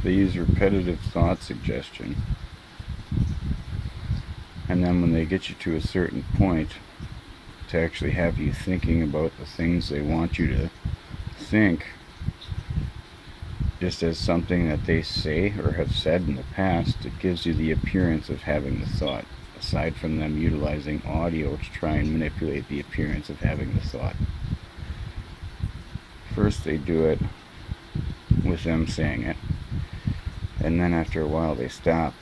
They use repetitive thought suggestion, and then when they get you to a certain point, to actually have you thinking about the things they want you to think, just as something that they say or have said in the past, it gives you the appearance of having the thought, aside from them utilizing audio to try and manipulate the appearance of having the thought. First they do it with them saying it, and then after a while they stop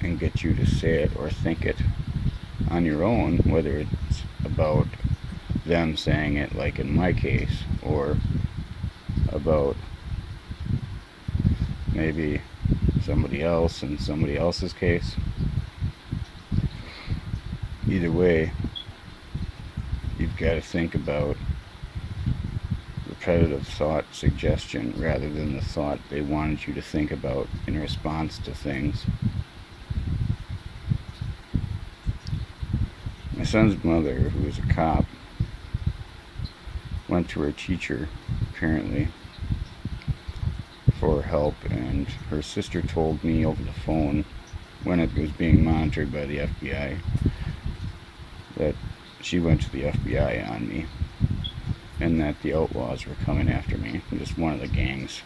and get you to say it or think it on your own, whether it's about them saying it, like in my case, or about maybe somebody else in somebody else's case. Either way, you've got to think about repetitive thought suggestion rather than the thought they wanted you to think about in response to things. My son's mother, who is a cop, went to her teacher, apparently, for help, and her sister told me over the phone, when it was being monitored by the FBI, that she went to the FBI on me, and that the outlaws were coming after me. Just one of the gangs.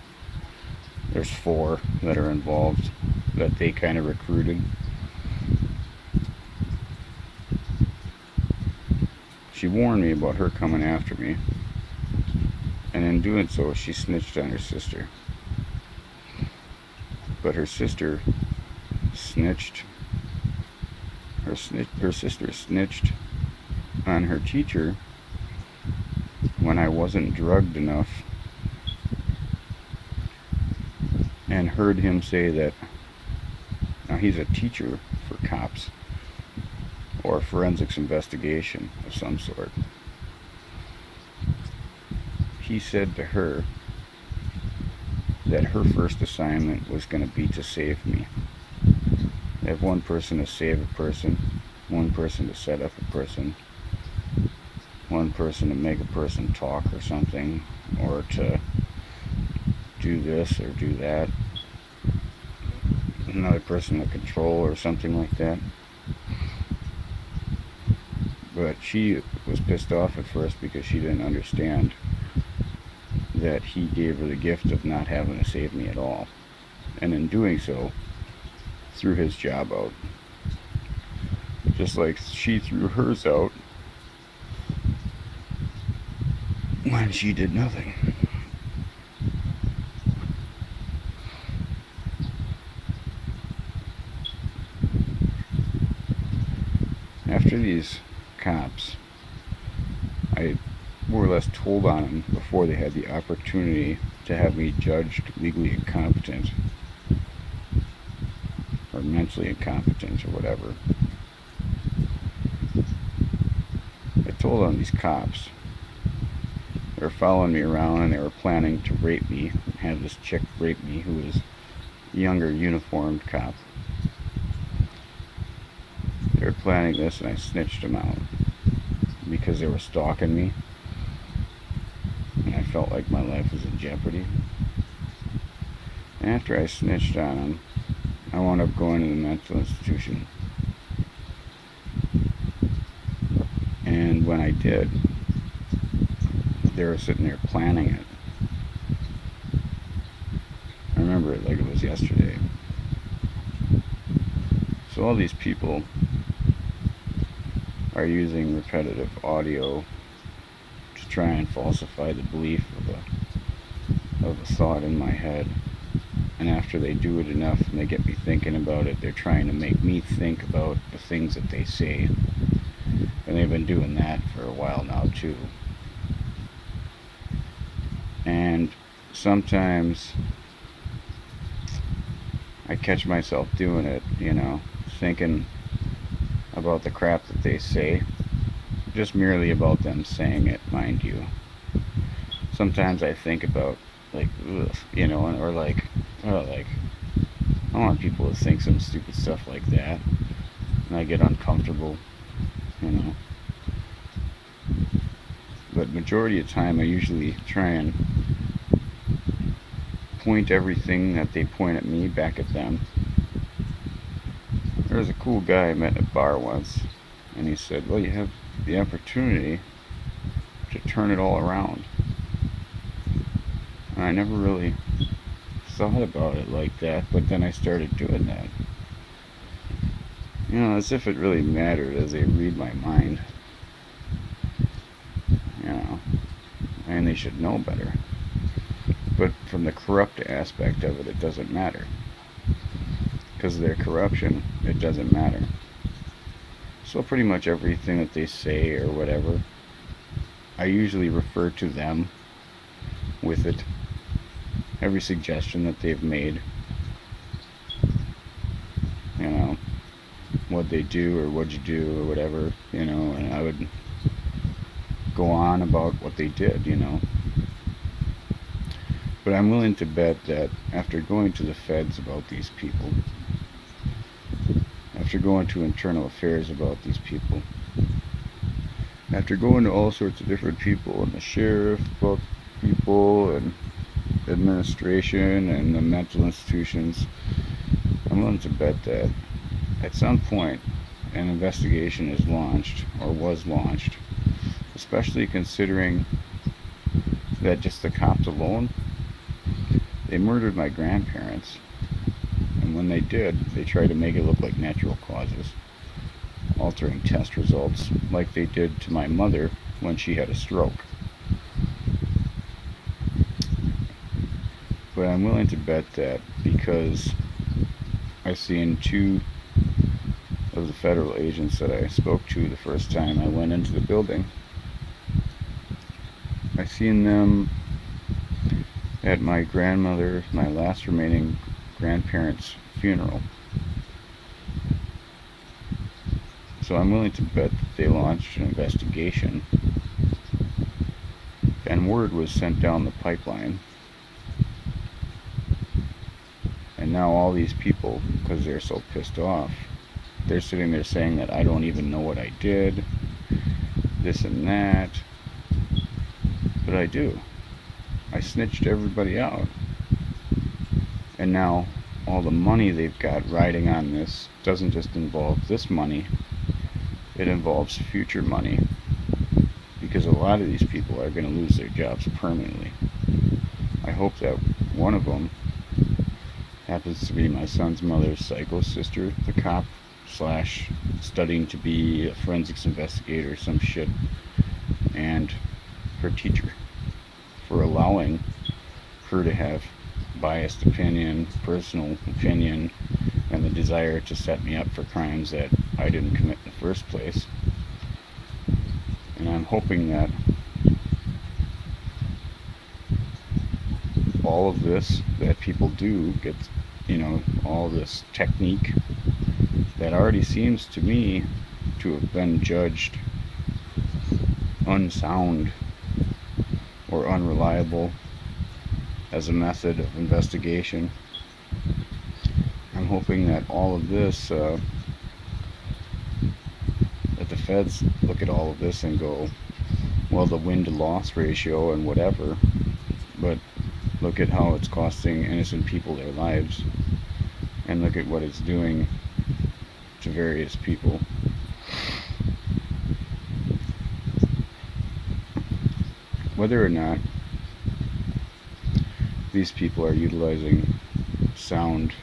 There's 4 that are involved that they kind of recruited. She warned me about her coming after me, and in doing so she snitched on her sister. But her sister snitched on her teacher when I wasn't drugged enough, and heard him say that, now he's a teacher for cops or forensics investigation of some sort. He said to her that her first assignment was going to be to save me. They have one person to save a person, one person to set up a person, one person to make a person talk or something, or to do this or do that, another person to control or something like that. But she was pissed off at first because she didn't understand that he gave her the gift of not having to save me at all, and in doing so threw his job out, just like she threw hers out when she did nothing. After these cops, I more or less told on them before they had the opportunity to have me judged legally incompetent or mentally incompetent or whatever. I told on these cops. They were following me around and they were planning to rape me, have this chick rape me who was a younger uniformed cop. They were planning this and I snitched them out because they were stalking me and I felt like my life was in jeopardy. And after I snitched on them, I wound up going to the mental institution. And when I did, they were sitting there planning it. I remember it like it was yesterday. So all these people are using repetitive audio to try and falsify the belief of a thought in my head. And after they do it enough and they get me thinking about it, they're trying to make me think about the things that they say. And they've been doing that for a while now too. And sometimes I catch myself doing it, thinking about the crap that they say, just merely about them saying it, mind you. Sometimes I think about, like, ugh, or like, oh, like, I want people to think some stupid stuff like that, and I get uncomfortable, But majority of the time I usually try and point everything that they point at me back at them. There was a cool guy I met at a bar once, and he said, well, you have the opportunity to turn it all around. And I never really thought about it like that, but then I started doing that. You know, as if it really mattered as they read my mind. You know, and they should know better. But from the corrupt aspect of it, it doesn't matter. Because of their corruption, it doesn't matter. So pretty much everything that they say or whatever, I usually refer to them with it. Every suggestion that they've made, you know, what they do or what you do or whatever, you know, and I would go on about what they did, you know. But I'm willing to bet that after going to the feds about these people, after going to internal affairs about these people, after going to all sorts of different people and the sheriff about people and administration and the mental institutions, I'm willing to bet that at some point an investigation is launched or was launched, especially considering that just the cops alone, they murdered my grandparents, and when they did, they tried to make it look like natural causes, altering test results like they did to my mother when she had a stroke. But I'm willing to bet that because I seen two of the federal agents that I spoke to the first time I went into the building, I seen them at my last remaining grandparents' funeral. So I'm willing to bet that they launched an investigation, and word was sent down the pipeline. And now all these people, because they're so pissed off, they're sitting there saying that I don't even know what I did, this and that. But I do. I snitched everybody out. And now all the money they've got riding on this doesn't just involve this money, it involves future money. Because a lot of these people are going to lose their jobs permanently. I hope that one of them happens to be my son's mother's psycho sister, the cop slash studying to be a forensics investigator or some shit, and her teacher, for allowing her to have biased opinion, personal opinion, and the desire to set me up for crimes that I didn't commit in the first place. And I'm hoping that all of this that people do gets, you know, all this technique that already seems to me to have been judged unsound or unreliable as a method of investigation. I'm hoping that all of this, that the feds look at all of this and go, well, the win-to-loss ratio and whatever, but look at how it's costing innocent people their lives, and look at what it's doing to various people. Whether or not these people are utilizing sound,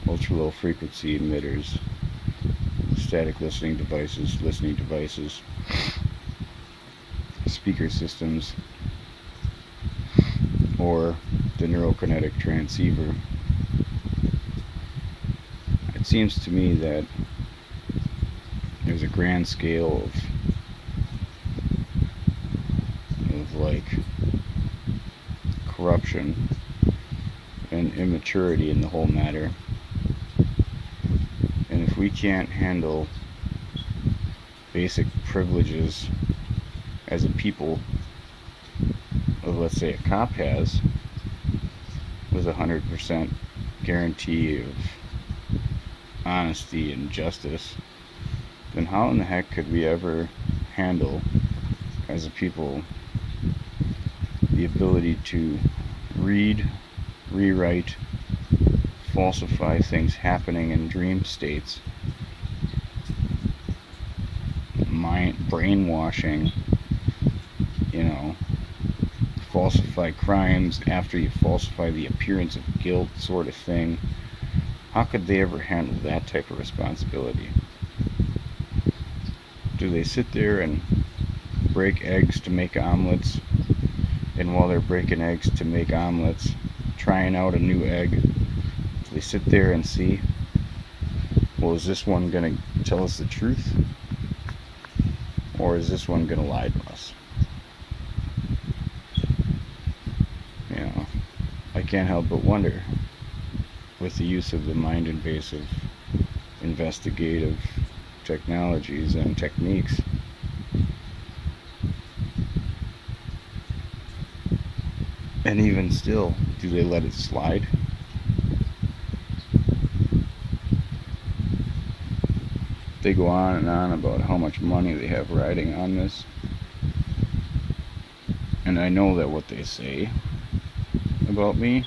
ultra-low frequency emitters, static listening devices, speaker systems, or the neurokinetic transceiver, it seems to me that there's a grand scale of like corruption and immaturity in the whole matter. And if we can't handle basic privileges as a people of, let's say, a cop has, with 100% guarantee of honesty and justice, then how in the heck could we ever handle, as a people, the ability to read rewrite, falsify things happening in dream states, brainwashing, you know, falsify crimes after you falsify the appearance of guilt, sort of thing. How could they ever handle that type of responsibility? Do they sit there and break eggs to make omelets, and while they're breaking eggs to make omelets, trying out a new egg, do they sit there and see, well, is this one going to tell us the truth? Or is this one going to lie to us? You know, I can't help but wonder, with the use of the mind invasive investigative technologies and techniques, and even still, do they let it slide? They go on and on about how much money they have riding on this, and I know that what they say about me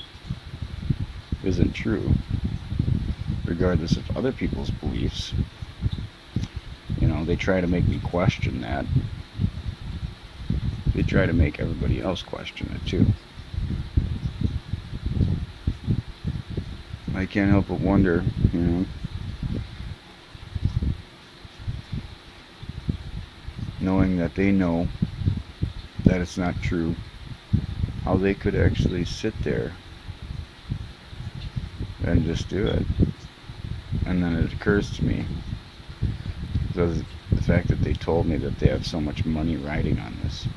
isn't true, regardless of other people's beliefs. You know, they try to make me question that. They try to make everybody else question it too. I can't help but wonder, you know, knowing that they know that it's not true, how they could actually sit there and just do it. And then it occurs to me, the fact that they told me that they have so much money riding on this.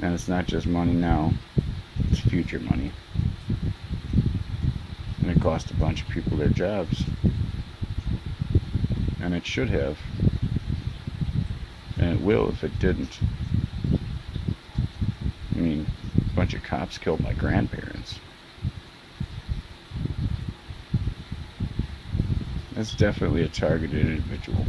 And it's not just money now, it's future money. And it cost a bunch of people their jobs. And it should have. And it will if it didn't. I mean, a bunch of cops killed my grandparents. That's definitely a targeted individual.